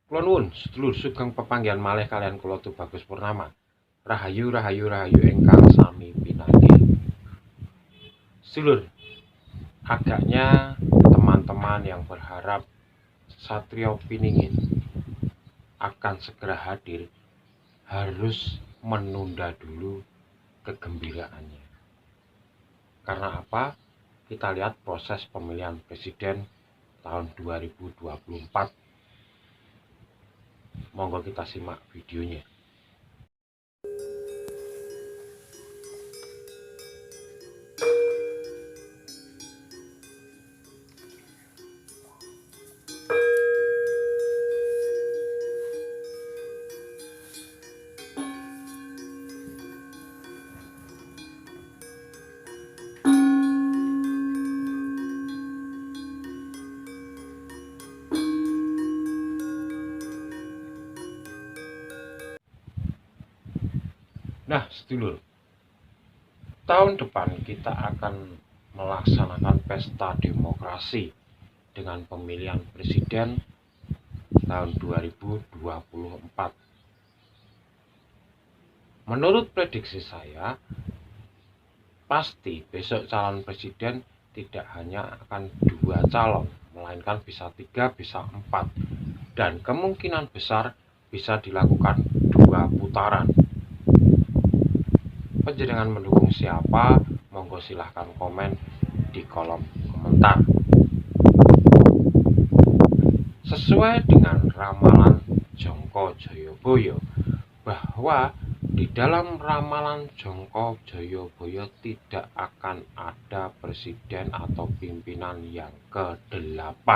Kula nuwun sedulur sugeng pepanggihan malih kalian kula Tubagus Purnama. Rahayu rahayu rahayu ingkang sami pinanggih. Sedulur, agaknya teman-teman yang berharap Satrio Piningin akan segera hadir harus menunda dulu kegembiraannya. Karena apa? Kita lihat proses pemilihan presiden tahun 2024. Monggo kita simak videonya. Nah, sedulur, tahun depan kita akan melaksanakan pesta demokrasi dengan pemilihan presiden tahun 2024. Menurut prediksi saya, pasti besok calon presiden tidak hanya akan 2 calon, melainkan bisa 3, bisa 4. Dan kemungkinan besar bisa dilakukan 2 putaran. Panjenengan mendukung siapa? Monggo silahkan komen di kolom komentar. Sesuai dengan ramalan Jongko Joyoboyo, bahwa di dalam ramalan Jongko Joyoboyo tidak akan ada presiden atau pimpinan yang ke-8.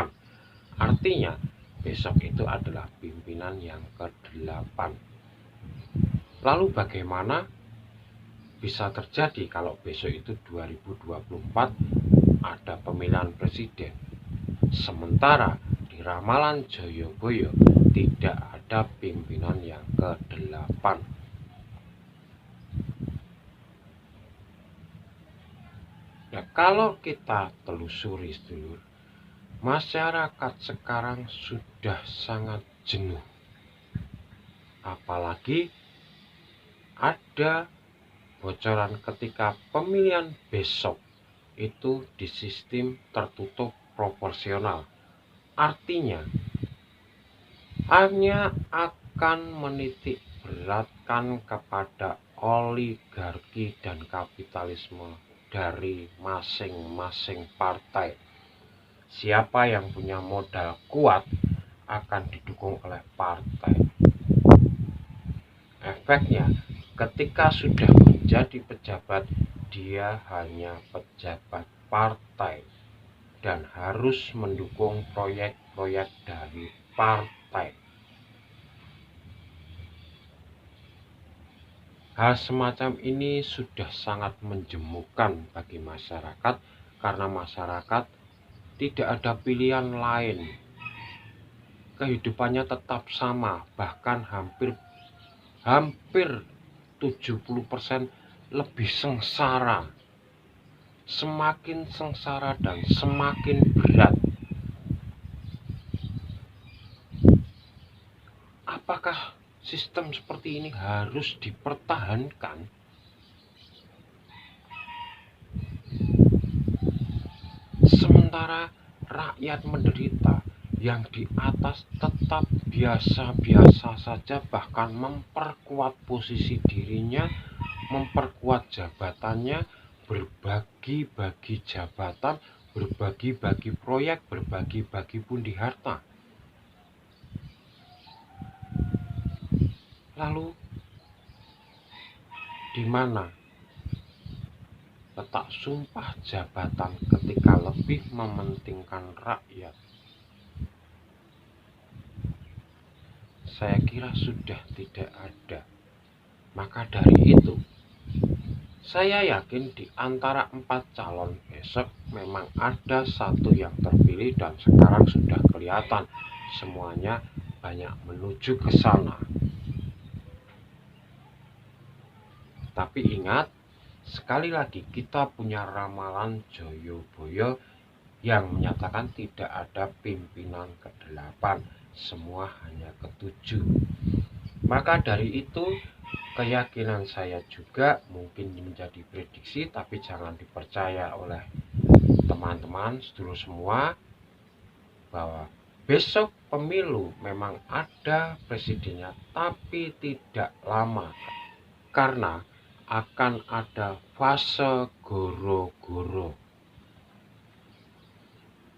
Artinya besok itu adalah pimpinan yang ke-8. Lalu bagaimana bisa terjadi kalau besok itu 2024 ada pemilihan presiden, sementara di ramalan Joyoboyo tidak ada pimpinan yang ke-8? Nah, kalau kita telusuri sedulur, masyarakat sekarang sudah sangat jenuh, apalagi ada bocoran ketika pemilihan besok itu di sistem tertutup proporsional. Artinya hanya akan menitik beratkan kepada oligarki dan kapitalisme dari masing-masing partai. Siapa yang punya modal kuat akan didukung oleh partai. Efeknya, ketika sudah menjadi pejabat, dia hanya pejabat partai dan harus mendukung proyek-proyek dari partai. Hal semacam ini sudah sangat menjemukan bagi masyarakat karena masyarakat tidak ada pilihan lain. Kehidupannya tetap sama, bahkan hampir 70% lebih sengsara. Semakin sengsara dan semakin berat. Apakah sistem seperti ini harus dipertahankan? Sementara rakyat menderita, yang di atas tetap biasa-biasa saja, bahkan memperkuat posisi dirinya, memperkuat jabatannya, berbagi-bagi jabatan, berbagi-bagi proyek, berbagi-bagi pundi harta. Lalu di mana letak sumpah jabatan ketika lebih mementingkan rakyat? Saya kira sudah tidak ada. Maka dari itu, saya yakin di antara 4 calon besok memang ada satu yang terpilih, dan sekarang sudah kelihatan semuanya banyak menuju ke sana. Tapi ingat, sekali lagi kita punya ramalan Joyoboyo yang menyatakan tidak ada pimpinan ke-8. semua hanya ketujuh. Maka dari itu, keyakinan saya juga mungkin menjadi prediksi, tapi jangan dipercaya oleh teman-teman, sedulur semua, bahwa besok pemilu memang ada presidennya, tapi tidak lama, karena akan ada fase goro-goro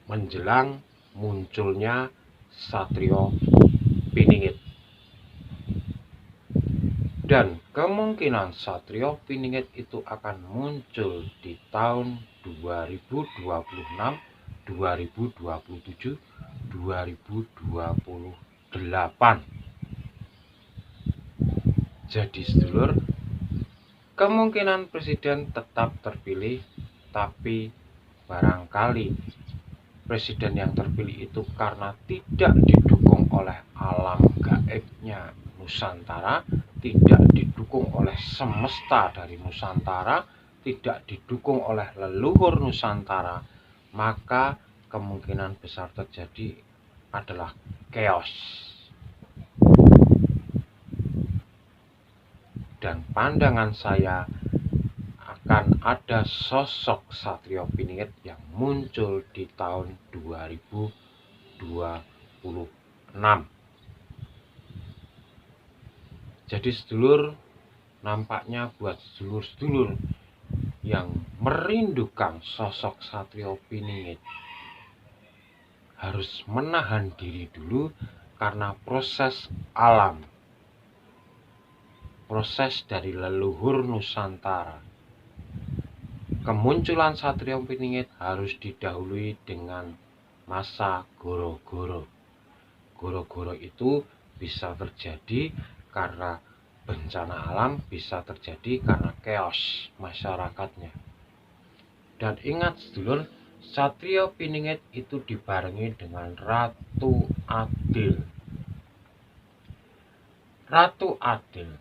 menjelang munculnya Satrio Piningit. Dan kemungkinan Satrio Piningit itu akan muncul di tahun 2026, 2027, 2028. Jadi sedulur, kemungkinan presiden tetap terpilih, tapi barangkali presiden yang terpilih itu karena tidak didukung oleh alam gaibnya Nusantara, tidak didukung oleh semesta dari Nusantara, tidak didukung oleh leluhur Nusantara, maka kemungkinan besar terjadi adalah chaos. Dan pandangan saya akan ada sosok Satrio Piningit yang muncul di tahun 2026. Jadi sedulur, nampaknya buat sedulur-sedulur yang merindukan sosok Satrio Piningit harus menahan diri dulu, karena proses alam, proses dari leluhur Nusantara, kemunculan Satrio Piningit harus didahului dengan masa goro-goro. Goro-goro itu bisa terjadi karena bencana alam, bisa terjadi karena chaos masyarakatnya. Dan ingat sedulur, Satrio Piningit itu dibarengi dengan Ratu Adil. Ratu Adil,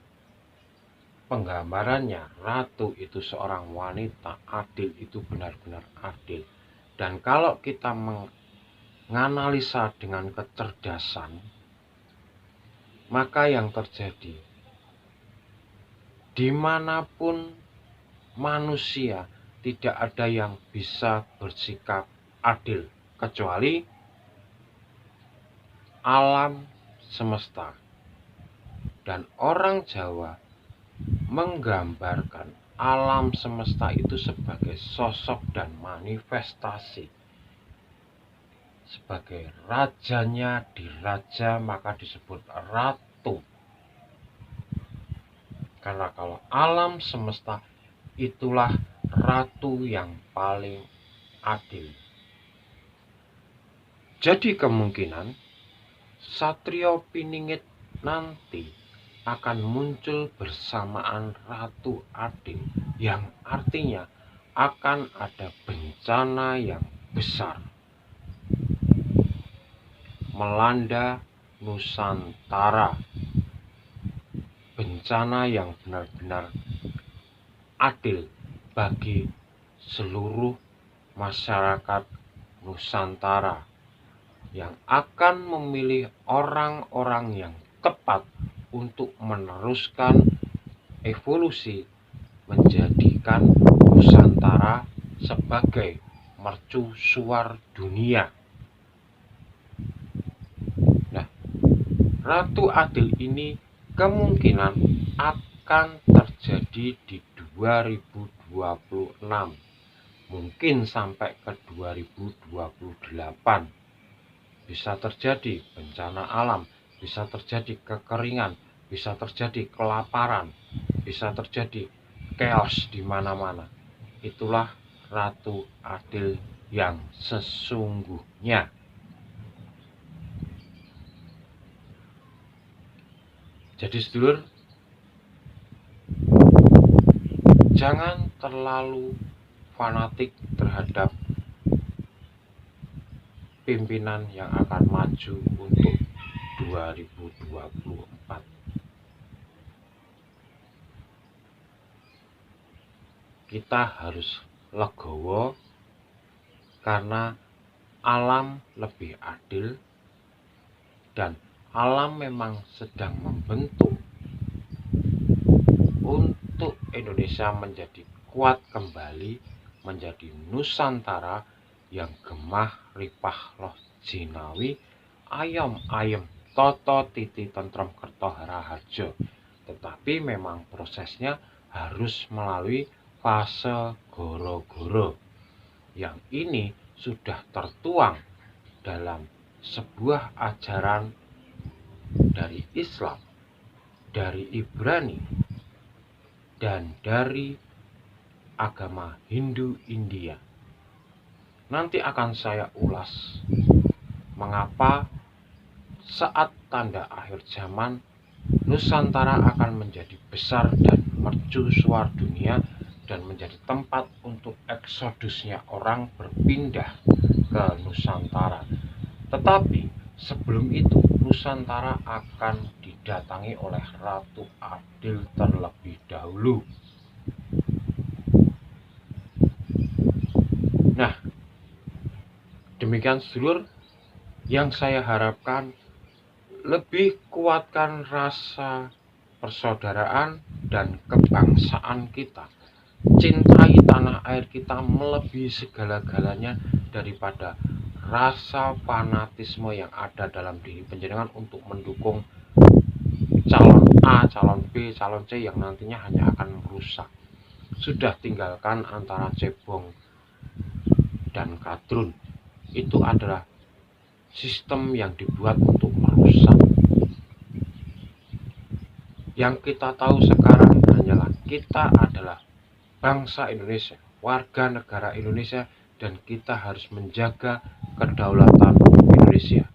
penggambarannya, ratu itu seorang wanita, adil itu benar-benar adil. Dan kalau kita menganalisa dengan kecerdasan, maka yang terjadi dimanapun manusia tidak ada yang bisa bersikap adil kecuali alam semesta. Dan orang Jawa menggambarkan alam semesta itu sebagai sosok dan manifestasi. Sebagai rajanya diraja, maka disebut ratu. Karena kalau alam semesta itulah ratu yang paling adil. Jadi kemungkinan Satrio Piningit nanti akan muncul bersamaan Ratu Adil, yang artinya akan ada bencana yang besar melanda Nusantara, bencana yang benar-benar adil bagi seluruh masyarakat Nusantara, yang akan memilih orang-orang yang tepat untuk meneruskan evolusi menjadikan Nusantara sebagai mercusuar dunia. Nah, Ratu Adil ini kemungkinan akan terjadi di 2026, mungkin sampai ke 2028. Bisa terjadi bencana alam, bisa terjadi kekeringan, bisa terjadi kelaparan, bisa terjadi chaos di mana-mana. Itulah Ratu Adil yang sesungguhnya. Jadi sedulur, jangan terlalu fanatik terhadap pimpinan yang akan maju untuk 2024. Kita harus legowo karena alam lebih adil, dan alam memang sedang membentuk untuk Indonesia menjadi kuat kembali, menjadi Nusantara yang gemah ripah loh jinawi, ayam ayem toto titi tentrem kerto haraharjo. Tetapi memang prosesnya harus melalui fase goro-goro, yang ini sudah tertuang dalam sebuah ajaran dari Islam, dari Ibrani, dan dari agama Hindu India. Nanti akan saya ulas mengapa saat tanda akhir zaman Nusantara akan menjadi besar dan mercusuar dunia dan menjadi tempat untuk eksodusnya orang berpindah ke Nusantara. Tetapi sebelum itu Nusantara akan didatangi oleh Ratu Adil terlebih dahulu. Nah, demikian sedulur yang saya harapkan, lebih kuatkan rasa persaudaraan dan kebangsaan kita. Cintai tanah air kita melebihi segala-galanya daripada rasa fanatisme yang ada dalam diri panjenengan untuk mendukung calon A, calon B, calon C yang nantinya hanya akan merusak. Sudah tinggalkan antara cebong dan kadrun. Itu adalah sistem yang dibuat untuk merusak. Yang kita tahu sekarang hanyalah kita adalah bangsa Indonesia, warga negara Indonesia, dan kita harus menjaga kedaulatan Indonesia.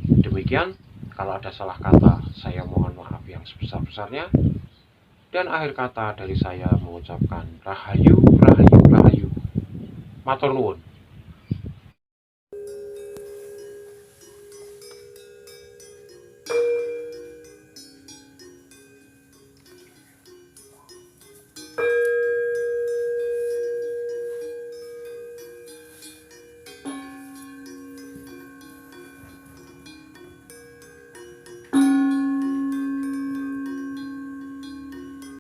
Demikian, kalau ada salah kata, saya mohon maaf yang sebesar-besarnya. Dan akhir kata dari saya mengucapkan rahayu, rahayu, rahayu. Matur nuwun.